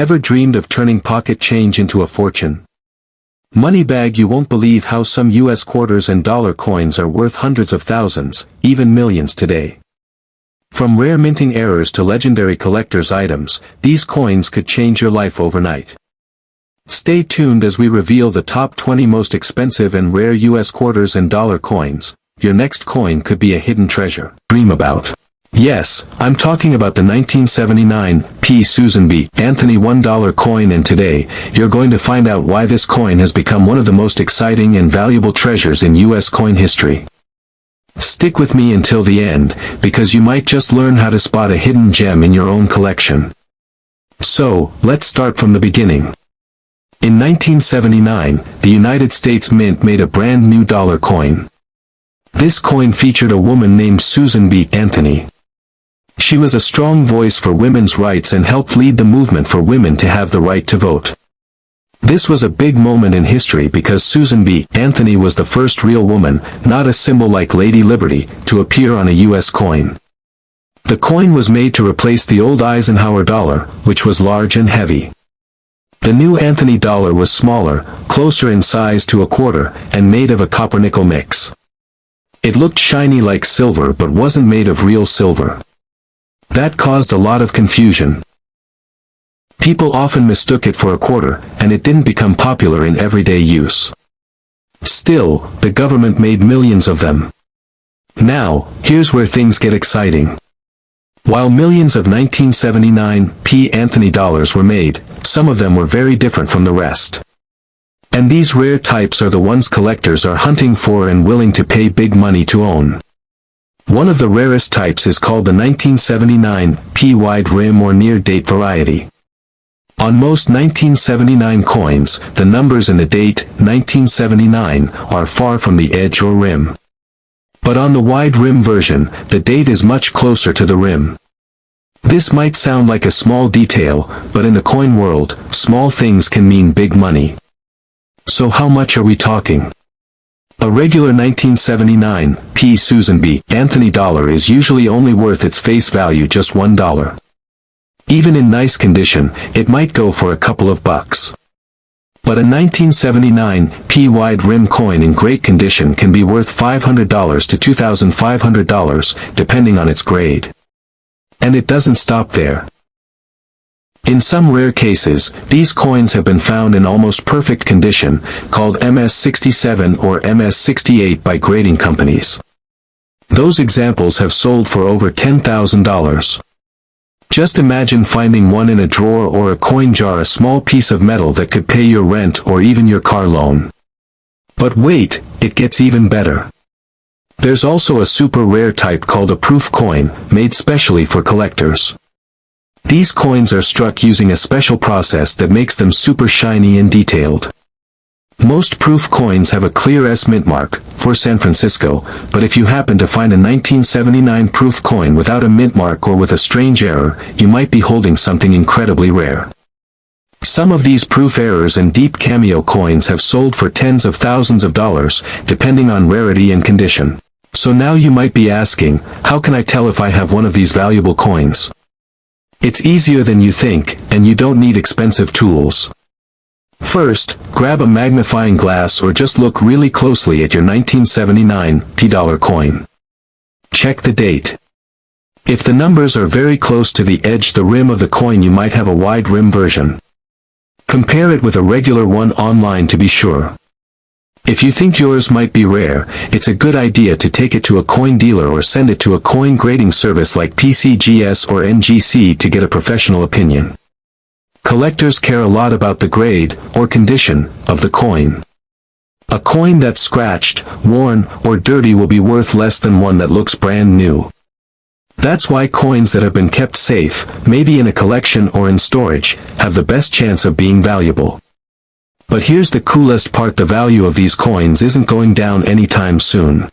Ever dreamed of turning pocket change into a fortune? Moneybag, you won't believe how some US quarters and dollar coins are worth hundreds of thousands, even millions today. From rare minting errors to legendary collector's items, these coins could change your life overnight. Stay tuned as we reveal the top 20 most expensive and rare US quarters and dollar coins. Your next coin could be a hidden treasure. Dream about. Yes, I'm talking about the 1979 P. Susan B. Anthony $1 coin, and today, you're going to find out why this coin has become one of the most exciting and valuable treasures in US coin history. Stick with me until the end, because you might just learn how to spot a hidden gem in your own collection. So, let's start from the beginning. In 1979, the United States Mint made a brand new dollar coin. This coin featured a woman named Susan B. Anthony. She was a strong voice for women's rights and helped lead the movement for women to have the right to vote. This was a big moment in history because Susan B. Anthony was the first real woman, not a symbol like Lady Liberty, to appear on a US coin. The coin was made to replace the old Eisenhower dollar, which was large and heavy. The new Anthony dollar was smaller, closer in size to a quarter, and made of a copper-nickel mix. It looked shiny like silver but wasn't made of real silver. That caused a lot of confusion. People often mistook it for a quarter, and it didn't become popular in everyday use. Still, the government made millions of them. Now, here's where things get exciting. While millions of 1979 P. Anthony dollars were made, some of them were very different from the rest. And these rare types are the ones collectors are hunting for and willing to pay big money to own. One of the rarest types is called the 1979 P wide rim or near date variety. On most 1979 coins, the numbers in the date 1979 are far from the edge or rim. But on the wide rim version, the date is much closer to the rim. This might sound like a small detail, but in the coin world, small things can mean big money. So how much are we talking? A regular 1979 P. Susan B. Anthony dollar is usually only worth its face value, just $1. Even in nice condition, it might go for a couple of bucks. But a 1979 P wide rim coin in great condition can be worth $500 to $2,500, depending on its grade. And it doesn't stop there. In some rare cases, these coins have been found in almost perfect condition, called MS-67 or MS-68 by grading companies. Those examples have sold for over $10,000. Just imagine finding one in a drawer or a coin jar, a small piece of metal that could pay your rent or even your car loan. But wait, it gets even better. There's also a super rare type called a proof coin, made specially for collectors. These coins are struck using a special process that makes them super shiny and detailed. Most proof coins have a clear S mint mark, for San Francisco, but if you happen to find a 1979 proof coin without a mint mark or with a strange error, you might be holding something incredibly rare. Some of these proof errors and deep cameo coins have sold for tens of thousands of dollars, depending on rarity and condition. So now you might be asking, how can I tell if I have one of these valuable coins? It's easier than you think, and you don't need expensive tools. First, grab a magnifying glass or just look really closely at your 1979 P dollar coin. Check the date. If the numbers are very close to the edge, the rim of the coin, you might have a wide rim version. Compare it with a regular one online to be sure. If you think yours might be rare, it's a good idea to take it to a coin dealer or send it to a coin grading service like PCGS or NGC to get a professional opinion. Collectors care a lot about the grade, or condition, of the coin. A coin that's scratched, worn, or dirty will be worth less than one that looks brand new. That's why coins that have been kept safe, maybe in a collection or in storage, have the best chance of being valuable. But here's the coolest part: the value of these coins isn't going down anytime soon.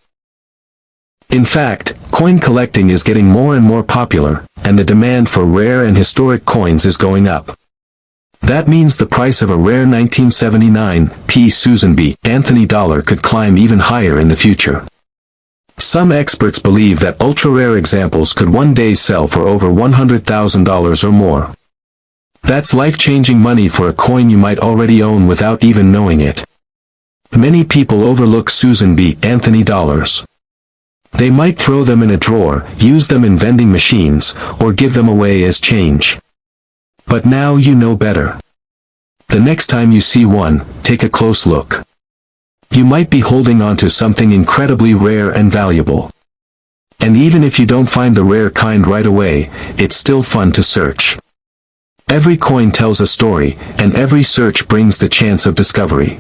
In fact, coin collecting is getting more and more popular, and the demand for rare and historic coins is going up. That means the price of a rare 1979 P. Susan B. Anthony dollar could climb even higher in the future. Some experts believe that ultra-rare examples could one day sell for over $100,000 or more. That's life-changing money for a coin you might already own without even knowing it. Many people overlook Susan B. Anthony dollars. They might throw them in a drawer, use them in vending machines, or give them away as change. But now you know better. The next time you see one, take a close look. You might be holding on to something incredibly rare and valuable. And even if you don't find the rare kind right away, it's still fun to search. Every coin tells a story, and every search brings the chance of discovery.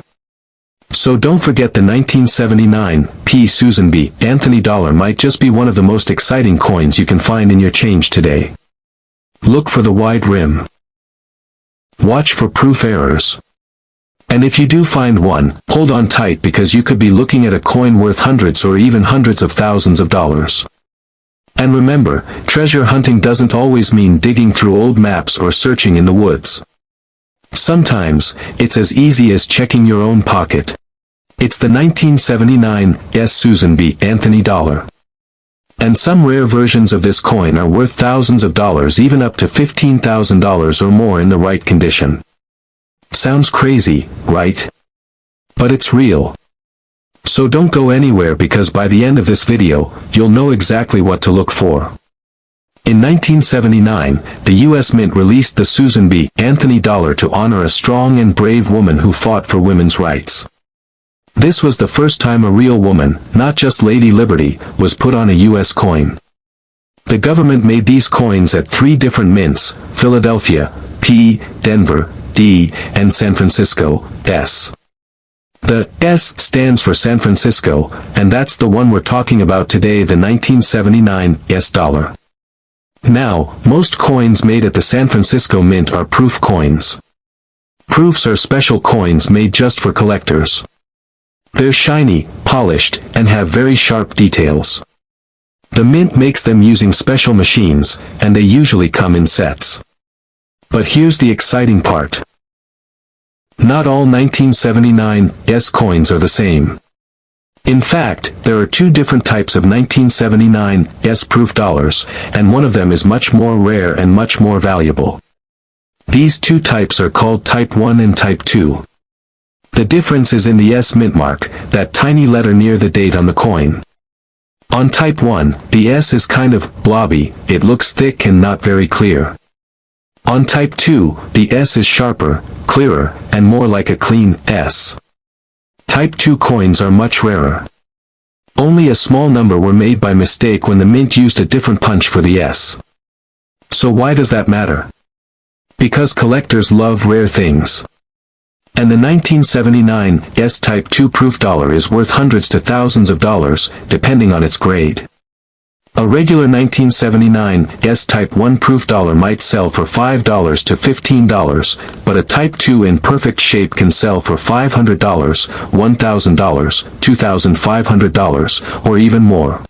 So don't forget the 1979 P. Susan B. Anthony dollar might just be one of the most exciting coins you can find in your change today. Look for the wide rim. Watch for proof errors. And if you do find one, hold on tight because you could be looking at a coin worth hundreds or even hundreds of thousands of dollars. And remember, treasure hunting doesn't always mean digging through old maps or searching in the woods. Sometimes, it's as easy as checking your own pocket. It's the 1979 S. Susan B. Anthony dollar. And some rare versions of this coin are worth thousands of dollars, even up to $15,000 or more in the right condition. Sounds crazy, right? But it's real. So don't go anywhere because by the end of this video, you'll know exactly what to look for. In 1979, the U.S. Mint released the Susan B. Anthony dollar to honor a strong and brave woman who fought for women's rights. This was the first time a real woman, not just Lady Liberty, was put on a U.S. coin. The government made these coins at 3 different mints: Philadelphia, P, Denver, D, and San Francisco, S. The S stands for San Francisco, and that's the one we're talking about today, the 1979 S dollar. Now, most coins made at the San Francisco Mint are proof coins. Proofs are special coins made just for collectors. They're shiny, polished, and have very sharp details. The Mint makes them using special machines, and they usually come in sets. But here's the exciting part. Not all 1979 S coins are the same. In fact, there are 2 different types of 1979 S proof dollars, and one of them is much more rare and much more valuable. These 2 types are called Type 1 and Type 2. The difference is in the S mint mark, that tiny letter near the date on the coin. On Type 1, the S is kind of blobby, it looks thick and not very clear. On Type 2, the S is sharper, clearer, and more like a clean S. Type 2 coins are much rarer. Only a small number were made by mistake when the mint used a different punch for the S. So why does that matter? Because collectors love rare things. And the 1979 S Type 2 proof dollar is worth hundreds to thousands of dollars, depending on its grade. A regular 1979 S Type 1 proof dollar might sell for $5 to $15, but a Type 2 in perfect shape can sell for $500, $1,000, $2,500, or even more.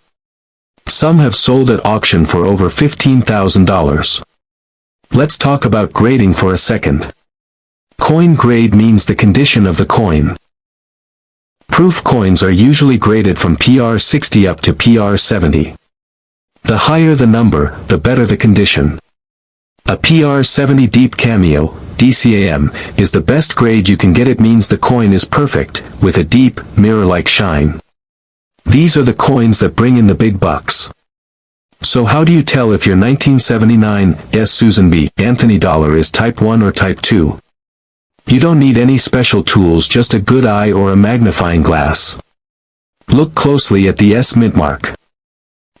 Some have sold at auction for over $15,000. Let's talk about grading for a second. Coin grade means the condition of the coin. Proof coins are usually graded from PR 60 up to PR 70. The higher the number, the better the condition. A PR 70 Deep Cameo, DCAM, is the best grade you can get. It means the coin is perfect, with a deep, mirror-like shine. These are the coins that bring in the big bucks. So how do you tell if your 1979 S Susan B. Anthony dollar is Type 1 or Type 2? You don't need any special tools, just a good eye or a magnifying glass. Look closely at the S mint mark.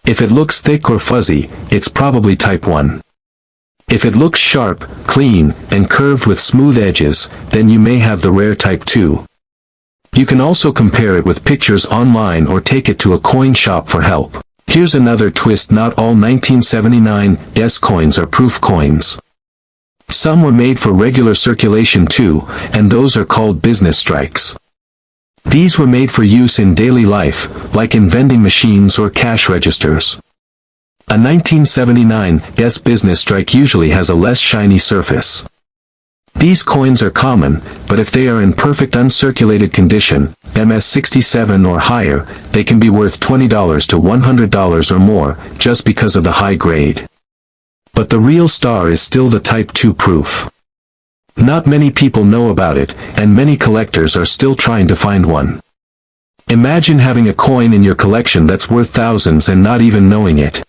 If it looks thick or fuzzy, it's probably Type 1. If it looks sharp, clean, and curved with smooth edges, then you may have the rare Type 2. You can also compare it with pictures online or take it to a coin shop for help. Here's another twist: not all 1979 S coins are proof coins. Some were made for regular circulation too, and those are called business strikes. These were made for use in daily life, like in vending machines or cash registers. A 1979 S business strike usually has a less shiny surface. These coins are common, but if they are in perfect uncirculated condition, MS67 or higher, they can be worth $20 to $100 or more, just because of the high grade. But the real star is still the Type 2 proof. not many people know about it, and many collectors are still trying to find one. Imagine having a coin in your collection that's worth thousands and not even knowing it.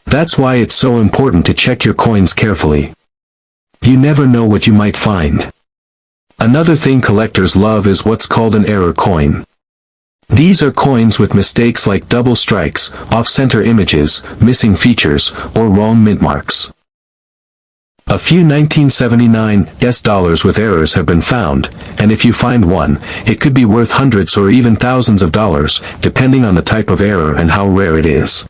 That's why it's so important to check your coins carefully. You never know what you might find. Another thing collectors love is what's called an error coin. These are coins with mistakes like double strikes, off-center images, missing features, or wrong mint marks. A few 1979 US dollars with errors have been found, and if you find one, it could be worth hundreds or even thousands of dollars, depending on the type of error and how rare it is.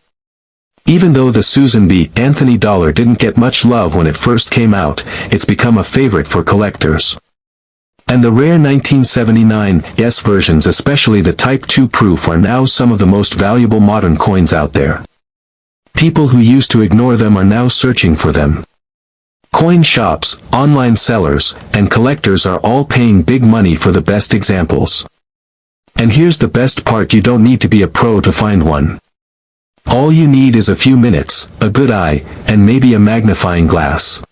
Even though the Susan B. Anthony dollar didn't get much love when it first came out, it's become a favorite for collectors. And the rare 1979 US versions, especially the Type 2 proof, are now some of the most valuable modern coins out there. People who used to ignore them are now searching for them. Coin shops, online sellers, and collectors are all paying big money for the best examples. And here's the best part: you don't need to be a pro to find one. All you need is a few minutes, a good eye, and maybe a magnifying glass.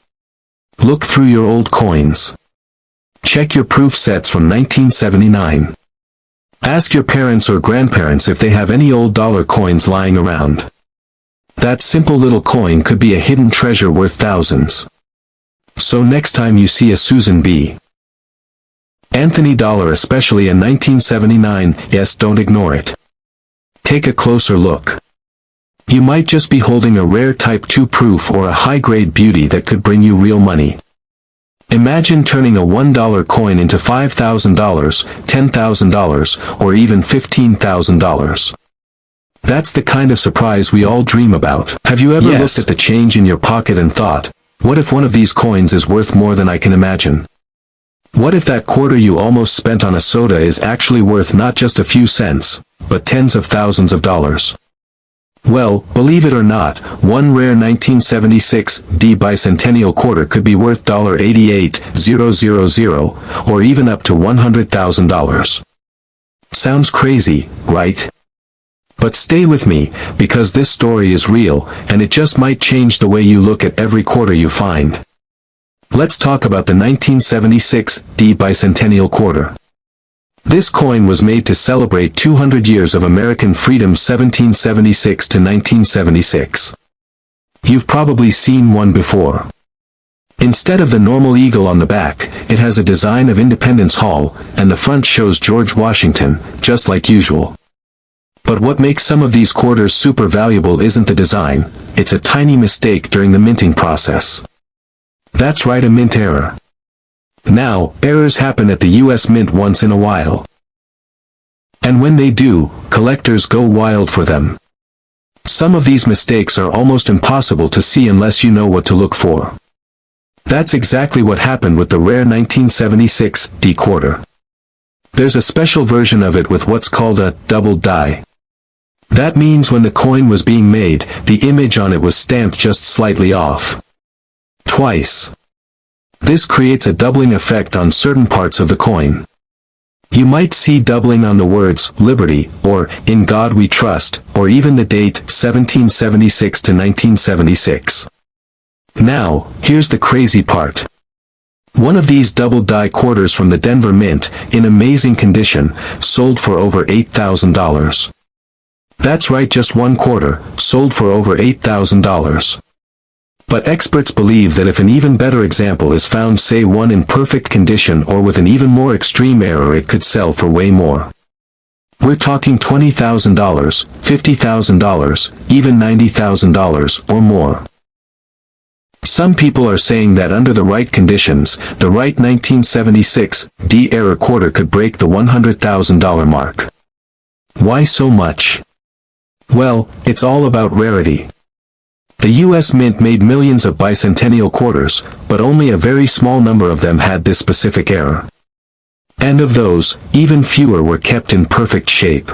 Look through your old coins. Check your proof sets from 1979. Ask your parents or grandparents if they have any old dollar coins lying around. That simple little coin could be a hidden treasure worth thousands. So next time you see a Susan B. Anthony dollar, especially a 1979, yes, don't ignore it. Take a closer look. You might just be holding a rare Type 2 proof or a high-grade beauty that could bring you real money. Imagine turning a $1 coin into $5,000, $10,000, or even $15,000. That's the kind of surprise we all dream about. Have you ever looked at the change in your pocket and thought, what if one of these coins is worth more than I can imagine? What if that quarter you almost spent on a soda is actually worth not just a few cents, but tens of thousands of dollars? Well, believe it or not, one rare 1976 D bicentennial quarter could be worth $88,000, or even up to $100,000. Sounds crazy, right? But stay with me, because this story is real, and it just might change the way you look at every quarter you find. Let's talk about the 1976 D bicentennial quarter. This coin was made to celebrate 200 years of American freedom, 1776 to 1976. You've probably seen one before. Instead of the normal eagle on the back, it has a design of Independence Hall, and the front shows George Washington, just like usual. But what makes some of these quarters super valuable isn't the design, it's a tiny mistake during the minting process. That's right, a mint error. Now, errors happen at the US Mint once in a while. And when they do, collectors go wild for them. Some of these mistakes are almost impossible to see unless you know what to look for. That's exactly what happened with the rare 1976 D quarter. There's a special version of it with what's called a double die. That means when the coin was being made, the image on it was stamped just slightly off. Twice. This creates a doubling effect on certain parts of the coin. You might see doubling on the words, Liberty, or, In God We Trust, or even the date, 1776 to 1976. Now, here's the crazy part. One of these double die quarters from the Denver Mint, in amazing condition, sold for over $8,000. That's right, just one quarter, sold for over $8,000. But experts believe that if an even better example is found, say one in perfect condition or with an even more extreme error, it could sell for way more. We're talking $20,000, $50,000, even $90,000 or more. Some people are saying that under the right conditions, the right 1976 D error quarter could break the $100,000 mark. Why so much? Well, it's all about rarity. The US Mint made millions of bicentennial quarters, but only a very small number of them had this specific error. And of those, even fewer were kept in perfect shape.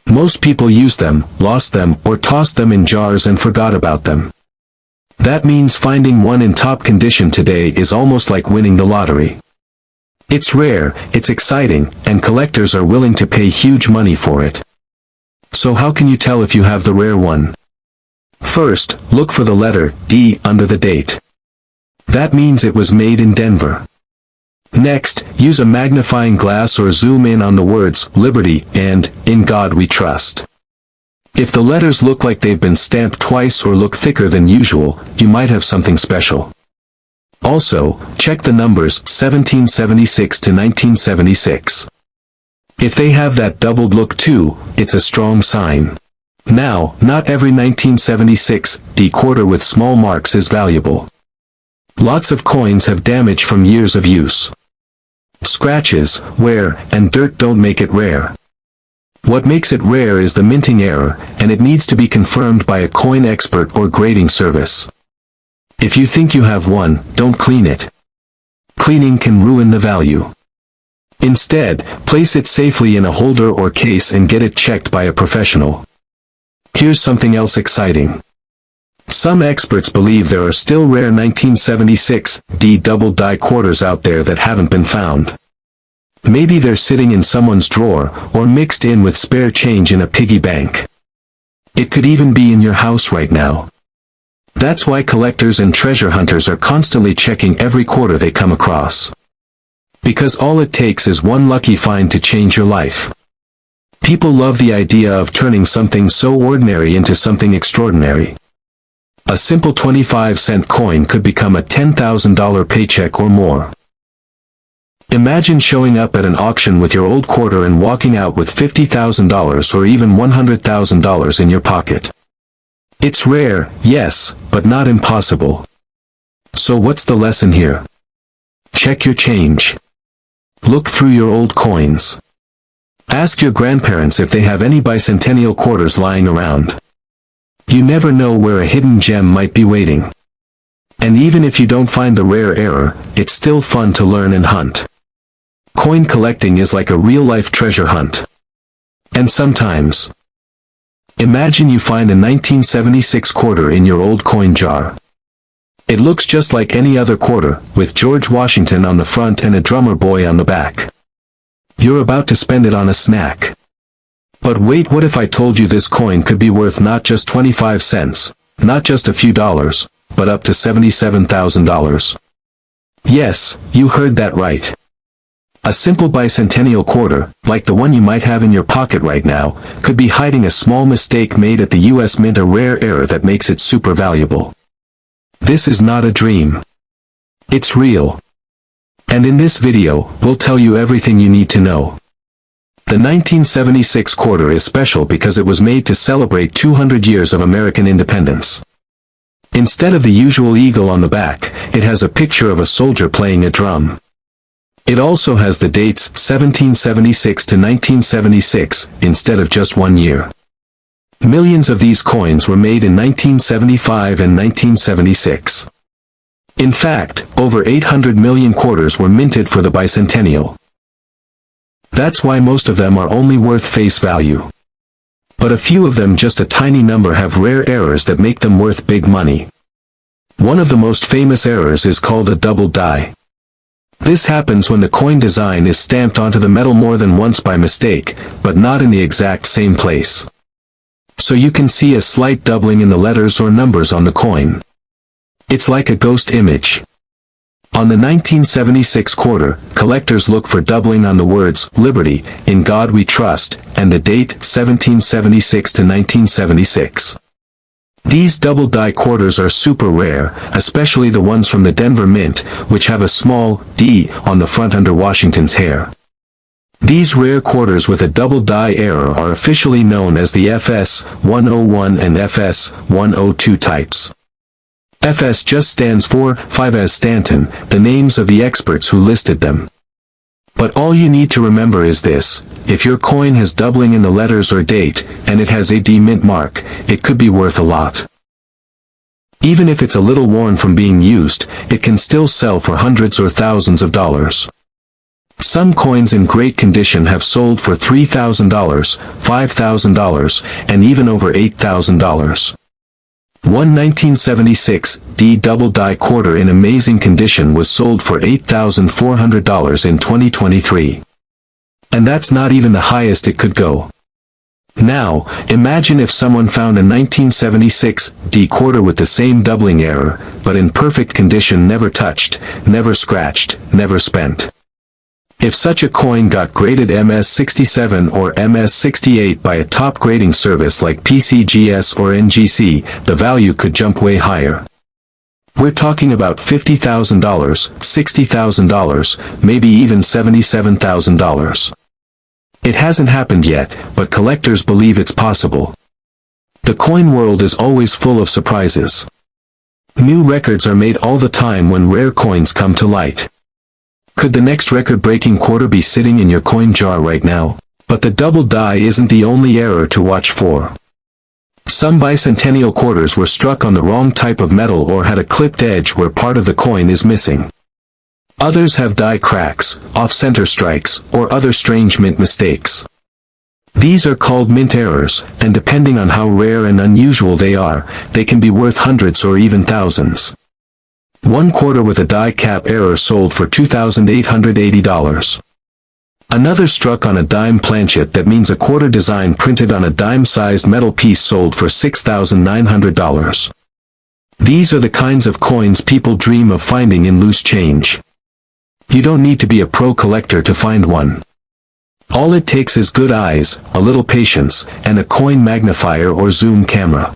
Most people used them, lost them, or tossed them in jars and forgot about them. That means finding one in top condition today is almost like winning the lottery. It's rare, it's exciting, and collectors are willing to pay huge money for it. So how can you tell if you have the rare one? First, look for the letter D under the date. That means it was made in Denver. Next, use a magnifying glass or zoom in on the words "Liberty" and "In God We Trust." If the letters look like they've been stamped twice or look thicker than usual, you might have something special. Also, check the numbers 1776 to 1976. If they have that doubled look too, it's a strong sign. Now, not every 1976 D quarter with small marks is valuable. Lots of coins have damage from years of use. Scratches, wear, and dirt don't make it rare. What makes it rare is the minting error, and it needs to be confirmed by a coin expert or grading service. If you think you have one, don't clean it. Cleaning can ruin the value. Instead, place it safely in a holder or case and get it checked by a professional. Here's something else exciting. Some experts believe there are still rare 1976 D double die quarters out there that haven't been found. Maybe they're sitting in someone's drawer, or mixed in with spare change in a piggy bank. It could even be in your house right now. That's why collectors and treasure hunters are constantly checking every quarter they come across. Because all it takes is one lucky find to change your life. People love the idea of turning something so ordinary into something extraordinary. A simple 25-cent coin could become a $10,000 paycheck or more. Imagine showing up at an auction with your old quarter and walking out with $50,000 or even $100,000 in your pocket. It's rare, yes, but not impossible. So what's the lesson here? Check your change. Look through your old coins. Ask your grandparents if they have any bicentennial quarters lying around. You never know where a hidden gem might be waiting. And even if you don't find the rare error, it's still fun to learn and hunt. Coin collecting is like a real-life treasure hunt. And sometimes, imagine you find a 1976 quarter in your old coin jar. It looks just like any other quarter, with George Washington on the front and a drummer boy on the back. You're about to spend it on a snack. But wait, what if I told you this coin could be worth not just 25 cents, not just a few dollars, but up to $77,000? Yes, you heard that right. A simple bicentennial quarter, like the one you might have in your pocket right now, could be hiding a small mistake made at the US Mint, a rare error that makes it super valuable. This is not a dream. It's real. And in this video, we'll tell you everything you need to know. The 1976 quarter is special because it was made to celebrate 200 years of American independence. Instead of the usual eagle on the back, it has a picture of a soldier playing a drum. It also has the dates 1776 to 1976, instead of just 1 year. Millions of these coins were made in 1975 and 1976. In fact, over 800 million quarters were minted for the bicentennial. That's why most of them are only worth face value. But a few of them, just a tiny number, have rare errors that make them worth big money. One of the most famous errors is called a double die. This happens when the coin design is stamped onto the metal more than once by mistake, but not in the exact same place. So you can see a slight doubling in the letters or numbers on the coin. It's like a ghost image. On the 1976 quarter, collectors look for doubling on the words "Liberty," "In God We Trust," and the date 1776 to 1976. These double die quarters are super rare, especially the ones from the Denver Mint, which have a small D on the front under Washington's hair. These rare quarters with a double die error are officially known as the FS 101 and FS 102 types. FS just stands for 5S Stanton, the names of the experts who listed them. But all you need to remember is this: if your coin has doubling in the letters or date, and it has a D mint mark, it could be worth a lot. Even if it's a little worn from being used, it can still sell for hundreds or thousands of dollars. Some coins in great condition have sold for $3,000, $5,000, and even over $8,000. One 1976 D double die quarter in amazing condition was sold for $8,400 in 2023. And that's not even the highest it could go. Now, imagine if someone found a 1976 D quarter with the same doubling error, but in perfect condition, never touched, never scratched, never spent. If such a coin got graded MS-67 or MS-68 by a top grading service like PCGS or NGC, the value could jump way higher. We're talking about $50,000, $60,000, maybe even $77,000. It hasn't happened yet, but collectors believe it's possible. The coin world is always full of surprises. New records are made all the time when rare coins come to light. Could the next record-breaking quarter be sitting in your coin jar right now? But the double die isn't the only error to watch for. Some bicentennial quarters were struck on the wrong type of metal or had a clipped edge where part of the coin is missing. Others have die cracks, off-center strikes, or other strange mint mistakes. These are called mint errors, and depending on how rare and unusual they are, they can be worth hundreds or even thousands. One quarter with a die cap error sold for $2,880. Another struck on a dime planchet, that means a quarter design printed on a dime-sized metal piece, sold for $6,900. These are the kinds of coins people dream of finding in loose change. You don't need to be a pro collector to find one. All it takes is good eyes, a little patience, and a coin magnifier or zoom camera.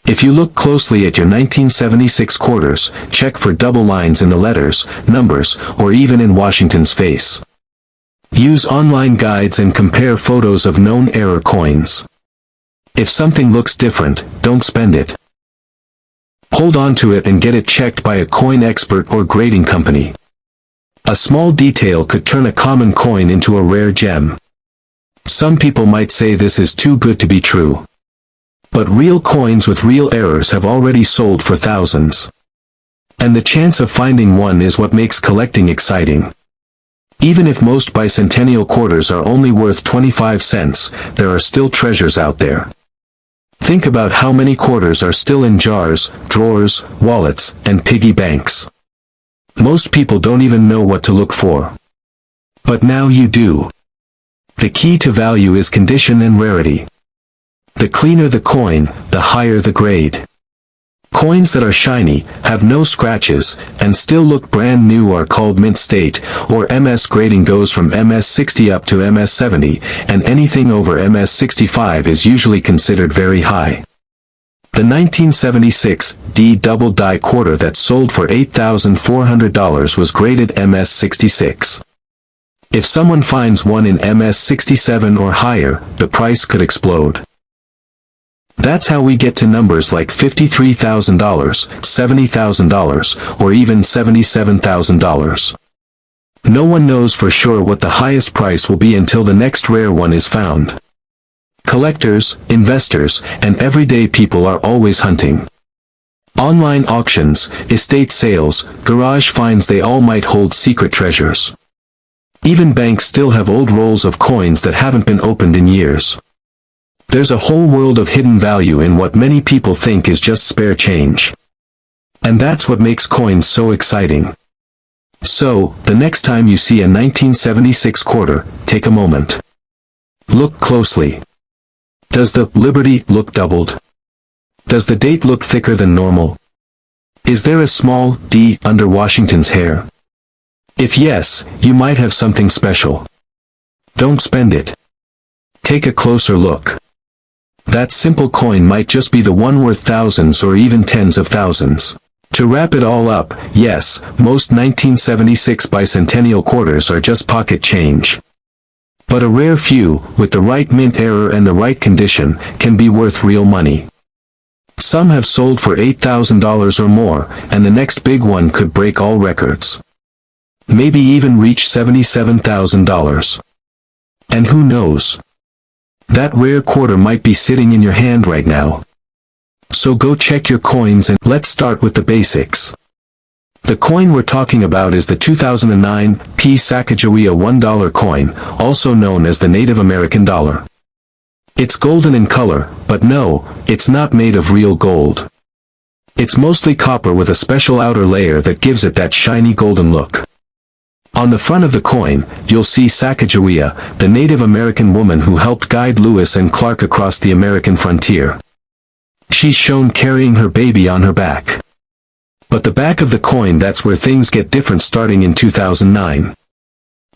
If you look closely at your 1976 quarters, check for double lines in the letters, numbers, or even in Washington's face. Use online guides and compare photos of known error coins. If something looks different, don't spend it. Hold on to it and get it checked by a coin expert or grading company. A small detail could turn a common coin into a rare gem. Some people might say this is too good to be true. But real coins with real errors have already sold for thousands. And the chance of finding one is what makes collecting exciting. Even if most bicentennial quarters are only worth 25 cents, there are still treasures out there. Think about how many quarters are still in jars, drawers, wallets, and piggy banks. Most people don't even know what to look for. But now you do. The key to value is condition and rarity. The cleaner the coin, the higher the grade. Coins that are shiny, have no scratches, and still look brand new are called mint state, or MS grading goes from MS-60 up to MS-70, and anything over MS-65 is usually considered very high. The 1976 D double die quarter that sold for $8,400 was graded MS-66. If someone finds one in MS-67 or higher, the price could explode. That's how we get to numbers like $53,000, $70,000, or even $77,000. No one knows for sure what the highest price will be until the next rare one is found. Collectors, investors, and everyday people are always hunting. Online auctions, estate sales, garage finds, they all might hold secret treasures. Even banks still have old rolls of coins that haven't been opened in years. There's a whole world of hidden value in what many people think is just spare change. And that's what makes coins so exciting. So, the next time you see a 1976 quarter, take a moment. Look closely. Does the Liberty look doubled? Does the date look thicker than normal? Is there a small D under Washington's hair? If yes, you might have something special. Don't spend it. Take a closer look. That simple coin might just be the one worth thousands or even tens of thousands. To wrap it all up, yes, most 1976 bicentennial quarters are just pocket change. But a rare few, with the right mint error and the right condition, can be worth real money. Some have sold for $8,000 or more, and the next big one could break all records. Maybe even reach $77,000. And who knows? That rare quarter might be sitting in your hand right now. So go check your coins, and let's start with the basics. The coin we're talking about is the 2009 P. Sacagawea $1 coin, also known as the Native American dollar. It's golden in color, but no, it's not made of real gold. It's mostly copper with a special outer layer that gives it that shiny golden look. On the front of the coin, you'll see Sacagawea, the Native American woman who helped guide Lewis and Clark across the American frontier. She's shown carrying her baby on her back. But the back of the coin, that's where things get different starting in 2009.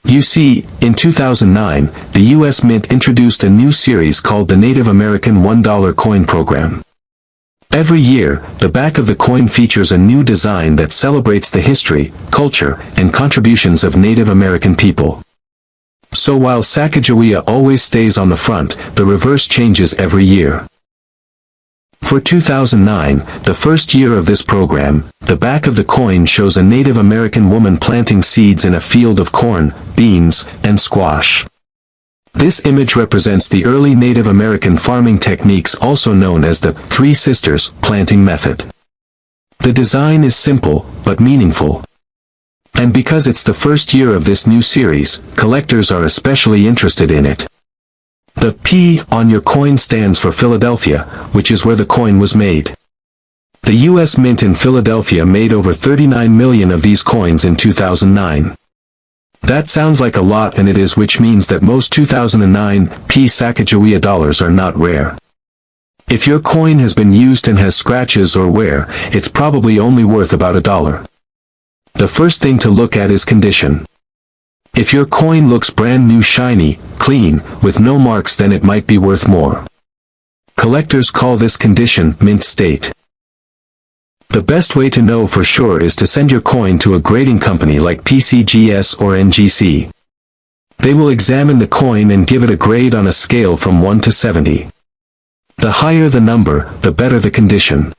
You see, in 2009, the U.S. Mint introduced a new series called the Native American $1 coin program. Every year, the back of the coin features a new design that celebrates the history, culture, and contributions of Native American people. So while Sacagawea always stays on the front, the reverse changes every year. For 2009, the first year of this program, the back of the coin shows a Native American woman planting seeds in a field of corn, beans, and squash. This image represents the early Native American farming techniques, also known as the Three Sisters planting method. The design is simple, but meaningful. And because it's the first year of this new series, collectors are especially interested in it. The P on your coin stands for Philadelphia, which is where the coin was made. The U.S. Mint in Philadelphia made over 39 million of these coins in 2009. That sounds like a lot, and it is, which means that most 2009 P Sacagawea dollars are not rare. If your coin has been used and has scratches or wear, it's probably only worth about $1. The first thing to look at is condition. If your coin looks brand new, shiny, clean, with no marks, then it might be worth more. Collectors call this condition mint state. The best way to know for sure is to send your coin to a grading company like PCGS or NGC. They will examine the coin and give it a grade on a scale from 1 to 70. The higher the number, the better the condition.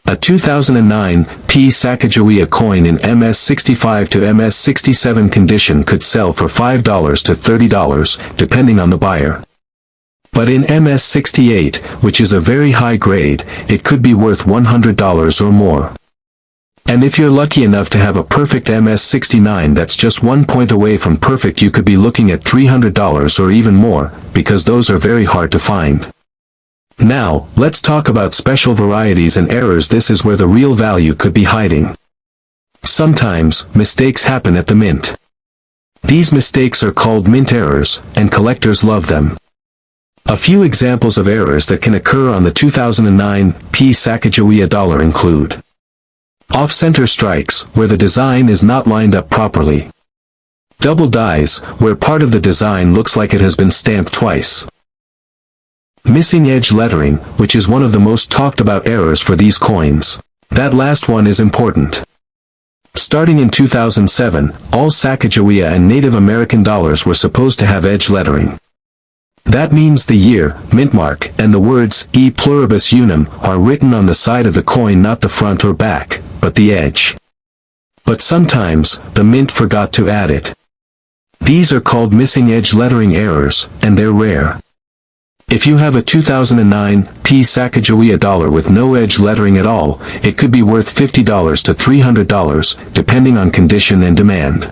A 2009 P Sacagawea coin in MS65 to MS67 condition could sell for $5 to $30, depending on the buyer. But in MS68, which is a very high grade, it could be worth $100 or more. And if you're lucky enough to have a perfect MS69 that's just 1 point away from perfect, you could be looking at $300 or even more, because those are very hard to find. Now, let's talk about special varieties and errors. This is where the real value could be hiding. Sometimes, mistakes happen at the mint. These mistakes are called mint errors, and collectors love them. A few examples of errors that can occur on the 2009 P Sacagawea dollar include off-center strikes, where the design is not lined up properly. Double dies, where part of the design looks like it has been stamped twice. Missing edge lettering, which is one of the most talked about errors for these coins. That last one is important. Starting in 2007, all Sacagawea and Native American dollars were supposed to have edge lettering. That means the year, mint mark, and the words E pluribus unum are written on the side of the coin, not the front or back, but the edge. But sometimes, the mint forgot to add it. These are called missing edge lettering errors, and they're rare. If you have a 2009 P Sacagawea dollar with no edge lettering at all, it could be worth $50 to $300, depending on condition and demand.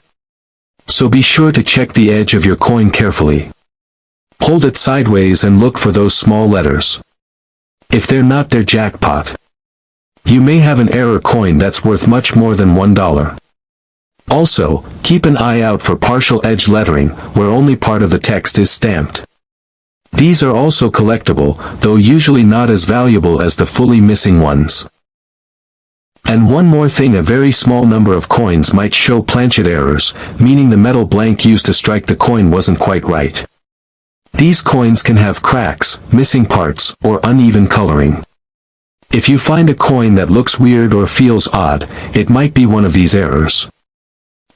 So be sure to check the edge of your coin carefully. Hold it sideways and look for those small letters. If they're not there, jackpot. You may have an error coin that's worth much more than $1. Also, keep an eye out for partial edge lettering, where only part of the text is stamped. These are also collectible, though usually not as valuable as the fully missing ones. And one more thing, a very small number of coins might show planchet errors, meaning the metal blank used to strike the coin wasn't quite right. These coins can have cracks, missing parts, or uneven coloring. If you find a coin that looks weird or feels odd, it might be one of these errors.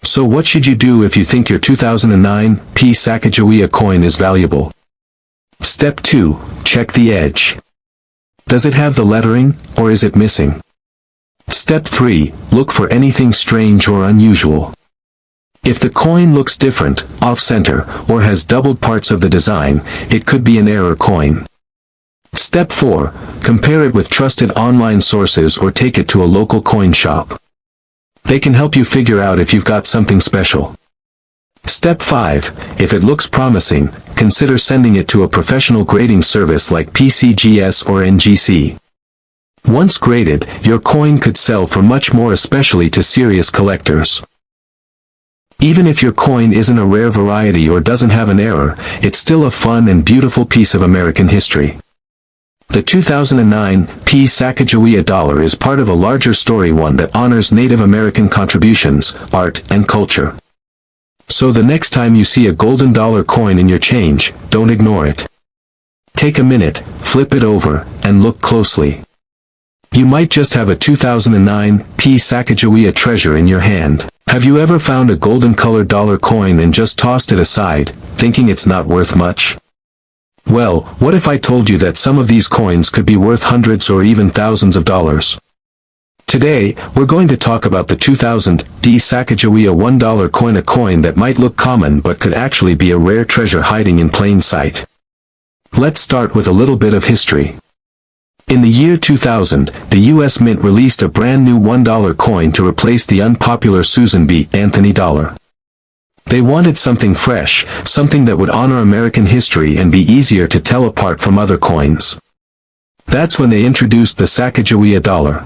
So what should you do if you think your 2009 P Sacagawea coin is valuable? Step 2. Check the edge. Does it have the lettering, or is it missing? Step 3. Look for anything strange or unusual. If the coin looks different, off-center, or has doubled parts of the design, it could be an error coin. Step 4. Compare it with trusted online sources or take it to a local coin shop. They can help you figure out if you've got something special. Step 5. If it looks promising, consider sending it to a professional grading service like PCGS or NGC. Once graded, your coin could sell for much more, especially to serious collectors. Even if your coin isn't a rare variety or doesn't have an error, it's still a fun and beautiful piece of American history. The 2009 P Sacagawea dollar is part of a larger story, one that honors Native American contributions, art, and culture. So the next time you see a golden dollar coin in your change, don't ignore it. Take a minute, flip it over, and look closely. You might just have a 2009 Sacagawea treasure in your hand. Have you ever found a golden-colored dollar coin and just tossed it aside, thinking it's not worth much? Well, what if I told you that some of these coins could be worth hundreds or even thousands of dollars? Today, we're going to talk about the 2000 Sacagawea $1 coin, a coin that might look common but could actually be a rare treasure hiding in plain sight. Let's start with a little bit of history. In the year 2000, the U.S. Mint released a brand new $1 coin to replace the unpopular Susan B. Anthony dollar. They wanted something fresh, something that would honor American history and be easier to tell apart from other coins. That's when they introduced the Sacagawea dollar.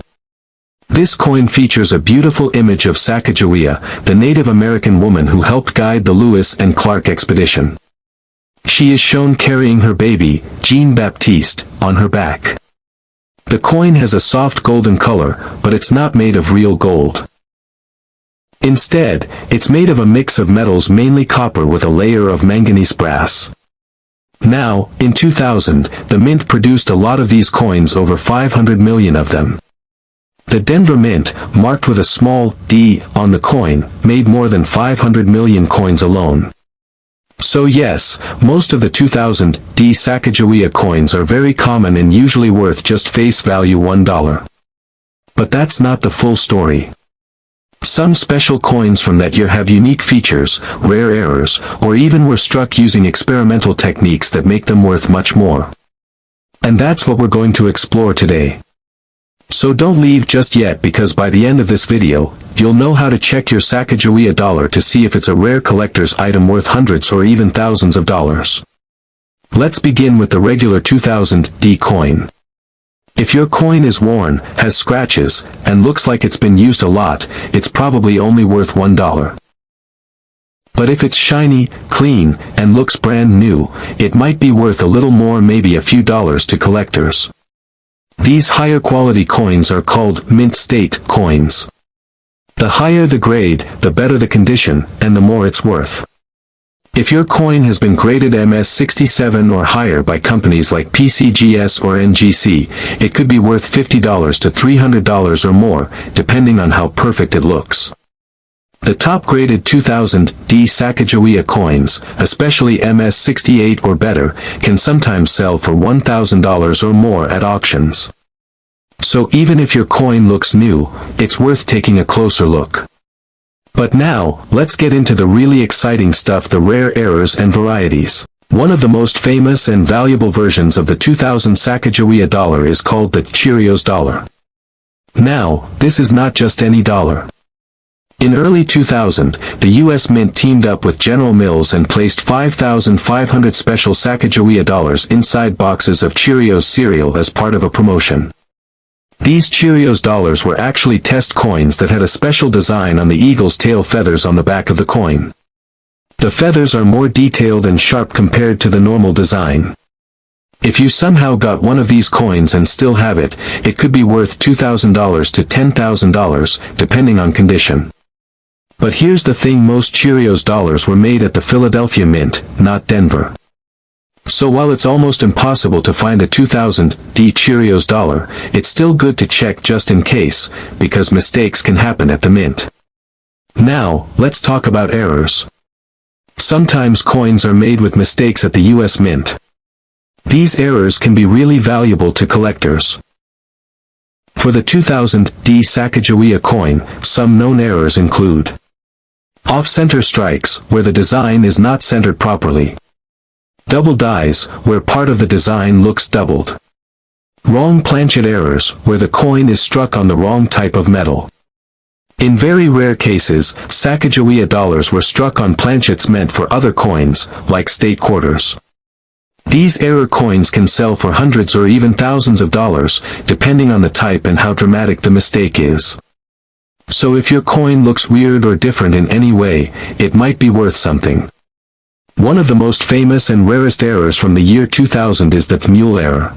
This coin features a beautiful image of Sacagawea, the Native American woman who helped guide the Lewis and Clark expedition. She is shown carrying her baby, Jean-Baptiste, on her back. The coin has a soft golden color, but it's not made of real gold. Instead, it's made of a mix of metals, mainly copper with a layer of manganese brass. Now, in 2000, the Mint produced a lot of these coins, over 500 million of them. The Denver Mint, marked with a small d on the coin, made more than 500 million coins alone. So yes, most of the 2000 Sacagawea coins are very common and usually worth just face value $1. But that's not the full story. Some special coins from that year have unique features, rare errors, or even were struck using experimental techniques that make them worth much more. And that's what we're going to explore today. So don't leave just yet, because by the end of this video, you'll know how to check your Sacagawea dollar to see if it's a rare collector's item worth hundreds or even thousands of dollars. Let's begin with the regular 2000 coin. If your coin is worn, has scratches, and looks like it's been used a lot, it's probably only worth $1. But if it's shiny, clean, and looks brand new, it might be worth a little more, maybe a few dollars to collectors. These higher quality coins are called mint state coins. The higher the grade, the better the condition, and the more it's worth. If your coin has been graded MS67 or higher by companies like PCGS or NGC, it could be worth $50 to $300 or more, depending on how perfect it looks. The top-graded 2000 Sacagawea coins, especially MS68 or better, can sometimes sell for $1,000 or more at auctions. So even if your coin looks new, it's worth taking a closer look. But now, let's get into the really exciting stuff, the rare errors and varieties. One of the most famous and valuable versions of the 2000 Sacagawea dollar is called the Cheerios dollar. Now, this is not just any dollar. In early 2000, the U.S. Mint teamed up with General Mills and placed 5,500 special Sacagawea dollars inside boxes of Cheerios cereal as part of a promotion. These Cheerios dollars were actually test coins that had a special design on the eagle's tail feathers on the back of the coin. The feathers are more detailed and sharp compared to the normal design. If you somehow got one of these coins and still have it, it could be worth $2,000 to $10,000, depending on condition. But here's the thing, most Cheerios dollars were made at the Philadelphia Mint, not Denver. So while it's almost impossible to find a 2000 Cheerios dollar, it's still good to check just in case, because mistakes can happen at the Mint. Now, let's talk about errors. Sometimes coins are made with mistakes at the U.S. Mint. These errors can be really valuable to collectors. For the 2000 Sacagawea coin, some known errors include off-center strikes, where the design is not centered properly. Double dies, where part of the design looks doubled. Wrong planchet errors, where the coin is struck on the wrong type of metal. In very rare cases, Sacagawea dollars were struck on planchets meant for other coins, like state quarters. These error coins can sell for hundreds or even thousands of dollars, depending on the type and how dramatic the mistake is. So if your coin looks weird or different in any way, it might be worth something. One of the most famous and rarest errors from the year 2000 is the mule error.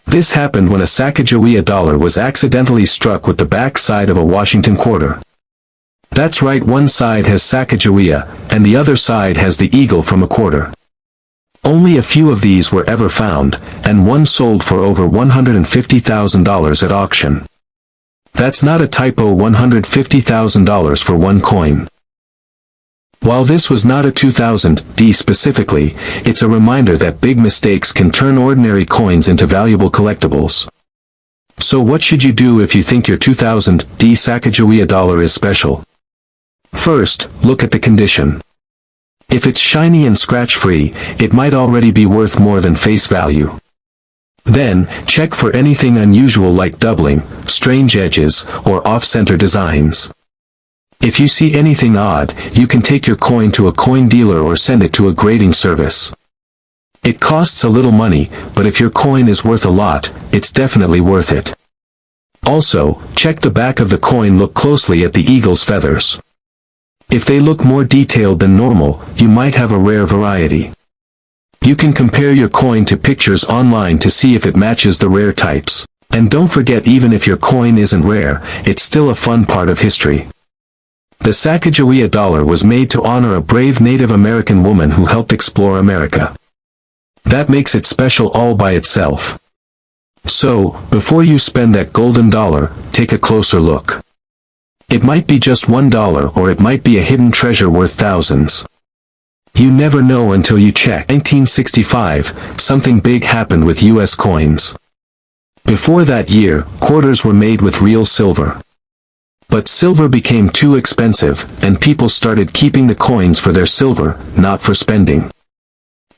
This happened when a Sacagawea dollar was accidentally struck with the back side of a Washington quarter. That's right, one side has Sacagawea, and the other side has the eagle from a quarter. Only a few of these were ever found, and one sold for over $150,000 at auction. That's not a typo, $150,000 for one coin. While this was not a 2000D specifically, it's a reminder that big mistakes can turn ordinary coins into valuable collectibles. So what should you do if you think your 2000D Sacagawea dollar is special? First, look at the condition. If it's shiny and scratch-free, it might already be worth more than face value. Then, check for anything unusual like doubling, strange edges, or off-center designs. If you see anything odd, you can take your coin to a coin dealer or send it to a grading service. It costs a little money, but if your coin is worth a lot, it's definitely worth it. Also, check the back of the coin. Look closely at the eagle's feathers. If they look more detailed than normal, you might have a rare variety. You can compare your coin to pictures online to see if it matches the rare types. And don't forget, even if your coin isn't rare, it's still a fun part of history. The Sacagawea dollar was made to honor a brave Native American woman who helped explore America. That makes it special all by itself. So, before you spend that golden dollar, take a closer look. It might be just $1, or it might be a hidden treasure worth thousands. You never know until you check. 1965, something big happened with US coins. Before that year, quarters were made with real silver. But silver became too expensive, and people started keeping the coins for their silver, not for spending.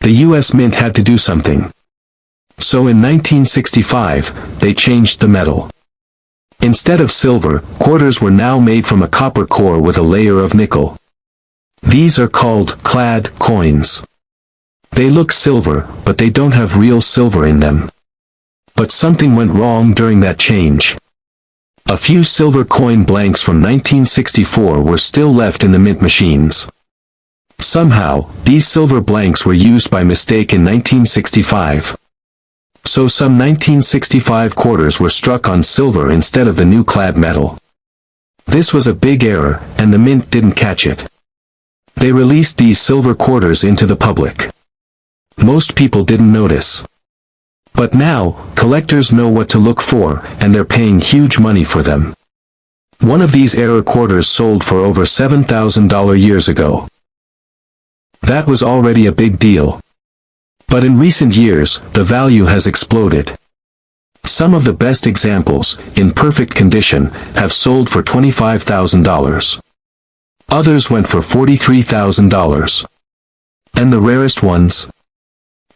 The US Mint had to do something. So in 1965, they changed the metal. Instead of silver, quarters were now made from a copper core with a layer of nickel. These are called clad coins. They look silver, but they don't have real silver in them. But something went wrong during that change. A few silver coin blanks from 1964 were still left in the mint machines. Somehow, these silver blanks were used by mistake in 1965. So some 1965 quarters were struck on silver instead of the new clad metal. This was a big error, and the mint didn't catch it. They released these silver quarters into the public. Most people didn't notice. But now, collectors know what to look for, and they're paying huge money for them. One of these error quarters sold for over $7,000 years ago. That was already a big deal. But in recent years, the value has exploded. Some of the best examples, in perfect condition, have sold for $25,000. Others went for $43,000. And the rarest ones?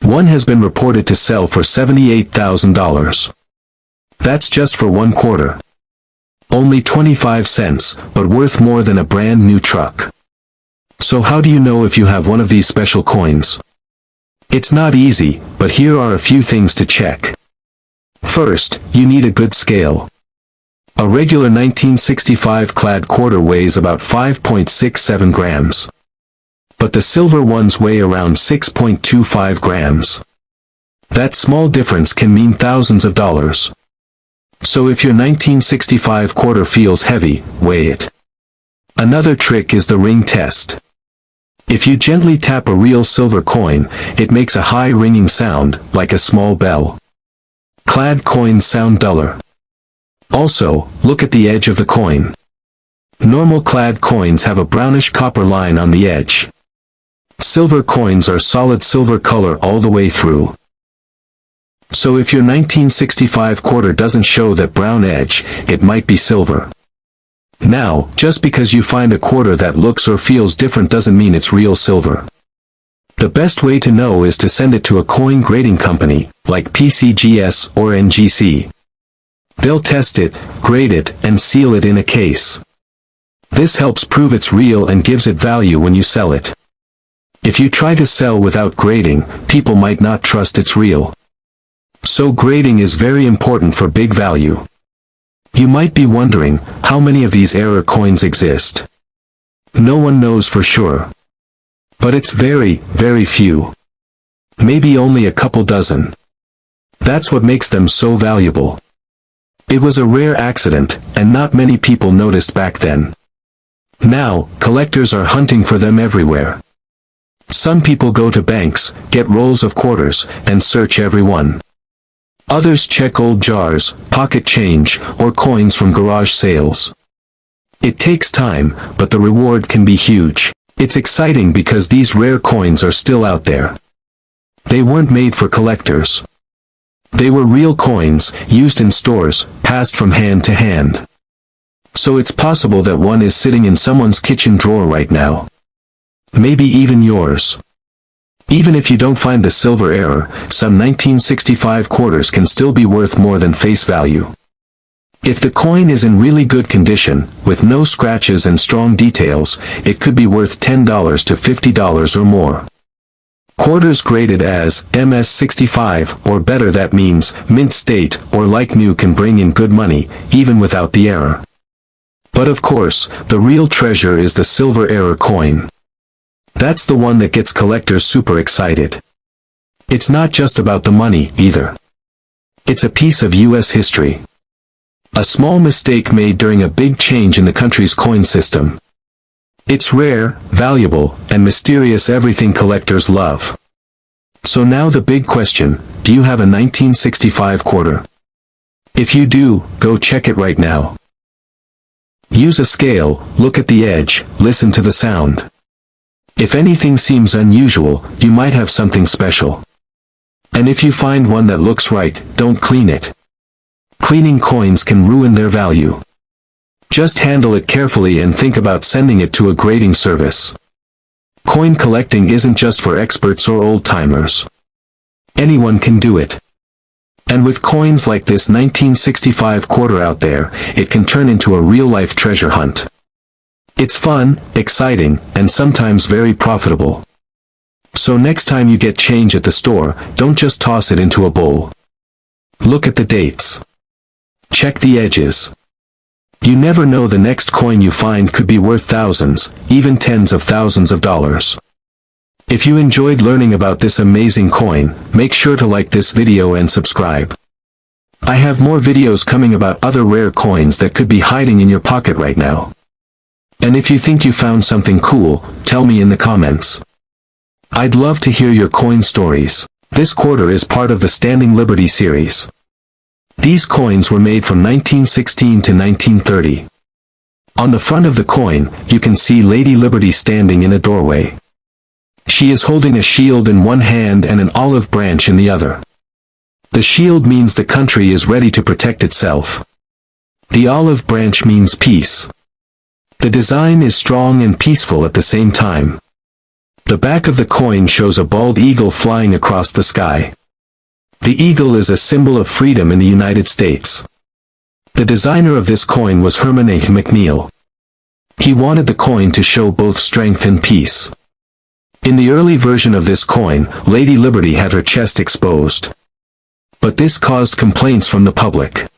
One has been reported to sell for $78,000. That's just for one quarter. Only 25 cents, but worth more than a brand new truck. So how do you know if you have one of these special coins? It's not easy, but here are a few things to check. First, you need a good scale. A regular 1965 clad quarter weighs about 5.67 grams. But the silver ones weigh around 6.25 grams. That small difference can mean thousands of dollars. So if your 1965 quarter feels heavy, weigh it. Another trick is the ring test. If you gently tap a real silver coin, it makes a high ringing sound, like a small bell. Clad coins sound duller. Also, look at the edge of the coin. Normal clad coins have a brownish copper line on the edge. Silver coins are solid silver color all the way through. So if your 1965 quarter doesn't show that brown edge, it might be silver. Now, just because you find a quarter that looks or feels different doesn't mean it's real silver. The best way to know is to send it to a coin grading company, like PCGS or NGC. They'll test it, grade it, and seal it in a case. This helps prove it's real and gives it value when you sell it. If you try to sell without grading, people might not trust it's real. So grading is very important for big value. You might be wondering, how many of these error coins exist? No one knows for sure. But it's very, very few. Maybe only a couple dozen. That's what makes them so valuable. It was a rare accident, and not many people noticed back then. Now, collectors are hunting for them everywhere. Some people go to banks, get rolls of quarters, and search every one. Others check old jars, pocket change, or coins from garage sales. It takes time, but the reward can be huge. It's exciting because these rare coins are still out there. They weren't made for collectors. They were real coins, used in stores, passed from hand to hand. So it's possible that one is sitting in someone's kitchen drawer right now. Maybe even yours. Even if you don't find the silver era, some 1965 quarters can still be worth more than face value. If the coin is in really good condition, with no scratches and strong details, it could be worth $10 to $50 or more. Quarters graded as MS65 or better, that means mint state or like new, can bring in good money, even without the era. But of course, the real treasure is the silver era coin. That's the one that gets collectors super excited. It's not just about the money, either. It's a piece of US history. A small mistake made during a big change in the country's coin system. It's rare, valuable, and mysterious, everything collectors love. So now the big question, do you have a 1965 quarter? If you do, go check it right now. Use a scale, look at the edge, listen to the sound. If anything seems unusual, you might have something special. And if you find one that looks right, don't clean it. Cleaning coins can ruin their value. Just handle it carefully and think about sending it to a grading service. Coin collecting isn't just for experts or old-timers. Anyone can do it. And with coins like this 1965 quarter out there, it can turn into a real-life treasure hunt. It's fun, exciting, and sometimes very profitable. So next time you get change at the store, don't just toss it into a bowl. Look at the dates. Check the edges. You never know, the next coin you find could be worth thousands, even tens of thousands of dollars. If you enjoyed learning about this amazing coin, make sure to like this video and subscribe. I have more videos coming about other rare coins that could be hiding in your pocket right now. And if you think you found something cool, tell me in the comments. I'd love to hear your coin stories. This quarter is part of the Standing Liberty series. These coins were made from 1916 to 1930. On the front of the coin, you can see Lady Liberty standing in a doorway. She is holding a shield in one hand and an olive branch in the other. The shield means the country is ready to protect itself. The olive branch means peace. The design is strong and peaceful at the same time. The back of the coin shows a bald eagle flying across the sky. The eagle is a symbol of freedom in the United States. The designer of this coin was Herman A. McNeil. He wanted the coin to show both strength and peace. In the early version of this coin, Lady Liberty had her chest exposed. But this caused complaints from the public.